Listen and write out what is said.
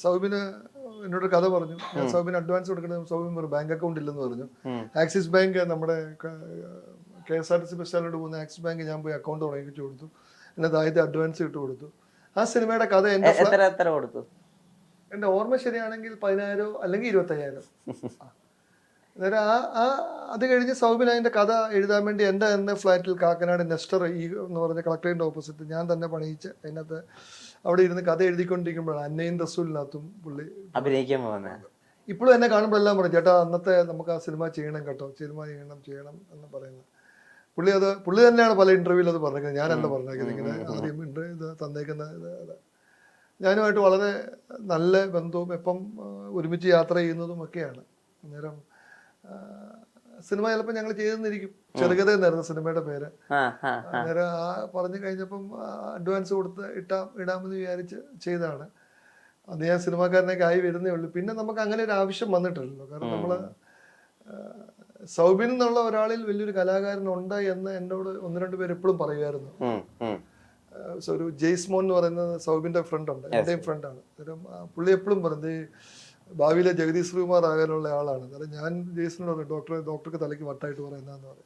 സൗബിന് എന്നോട് കഥ പറഞ്ഞു. ഞാൻ സൗബിന് അഡ്വാൻസ് കൊടുക്കണം. സൗബിന് ഒരു ബാങ്ക് അക്കൗണ്ട് ഇല്ലെന്ന് പറഞ്ഞു. ആക്സിസ് ബാങ്ക്, നമ്മുടെ KSRTC ബസ് സ്റ്റാൻഡിലോട്ട് പോകുന്ന ആക്സിസ് ബാങ്ക് ഞാൻ പോയി അക്കൗണ്ട് തുടങ്ങിച്ചു കൊടുത്തു. എന്നിട്ട് ആദ്യത്തെ അഡ്വാൻസ് ഇട്ട് കൊടുത്തു. ആ സിനിമയുടെ കഥ എന്റെ ഓർമ്മ ശരിയാണെങ്കിൽ 10,000 അല്ലെങ്കിൽ 25,000. അന്നേരം അത് കഴിഞ്ഞ് സൗബിൻ അതിന്റെ കഥ എഴുതാൻ വേണ്ടി എൻ്റെ തന്നെ ഫ്ലാറ്റിൽ കാക്കനാട് നെസ്റ്റർ എന്ന് പറഞ്ഞ കളക്ടറേറ്റിന്റെ ഓപ്പോസിറ്റ് ഞാൻ തന്നെ പണിയിച്ച് അതിനകത്ത് അവിടെ ഇരുന്ന് കഥ എഴുതിക്കൊണ്ടിരിക്കുമ്പോഴാണ് അന്നയും റസൂലിനകത്തും പുള്ളി അഭിനയിക്കാൻ പോകുന്നത്. ഇപ്പോഴും എന്നെ കാണുമ്പോഴെല്ലാം പറയും, ചേട്ടാ അന്നത്തെ നമുക്ക് ആ സിനിമ ചെയ്യണം കേട്ടോ, സിനിമ ചെയ്യണം എന്ന് പറയുന്നത്. പുള്ളി തന്നെയാണ് പല ഇന്റർവ്യൂവിൽ അത് പറഞ്ഞേക്കുന്നത്, ഞാനല്ല പറഞ്ഞേക്കുന്നത്. ഇങ്ങനെ ആദ്യം ഇത് തന്നേക്കുന്നത് ഞാനുമായിട്ട് വളരെ നല്ല ബന്ധവും എപ്പം ഒരുമിച്ച് യാത്ര ചെയ്യുന്നതും ഒക്കെയാണ്. അന്നേരം സിനിമ ചിലപ്പോൾ ഞങ്ങൾ ചെയ്തെന്നിരിക്കും. ചെറുകഥ എന്നായിരുന്നു സിനിമയുടെ പേര്. അന്നേരം പറഞ്ഞു കഴിഞ്ഞപ്പം അഡ്വാൻസ് കൊടുത്ത് ഇടാമെന്ന് വിചാരിച്ച് ചെയ്തതാണ്. അന്ന് ഞാൻ സിനിമാക്കാരനൊക്കെ ആയി വരുന്നേ ഉള്ളൂ. പിന്നെ നമുക്ക് അങ്ങനെ ഒരു ആവശ്യം വന്നിട്ടില്ലല്ലോ. കാരണം നമ്മള് സൗബിൻ എന്നുള്ള ഒരാളിൽ വലിയൊരു കലാകാരനുണ്ട് എന്ന് എന്നോട് 1-2 പേര് എപ്പോഴും പറയുമായിരുന്നു. ഒരു ജെയ്സ്മോൻ എന്ന് പറയുന്നത് സൗബിന്റെ ഫ്രണ്ട് ഉണ്ട്, എന്റെയും ഫ്രണ്ടാണ്. അന്നേരം പുള്ളി എപ്പോഴും പറയുന്നത് ഭാവിയിലെ ജഗദീഷ് ശ്രീകുമാർ ആകാനുള്ള ആളാണ്. അന്നേരം ഞാൻ ജെയ്സിനോട് പറഞ്ഞു, ഡോക്ടർക്ക് തലയ്ക്ക് വട്ടായിട്ട് പറയുന്നതെന്ന് പറയും.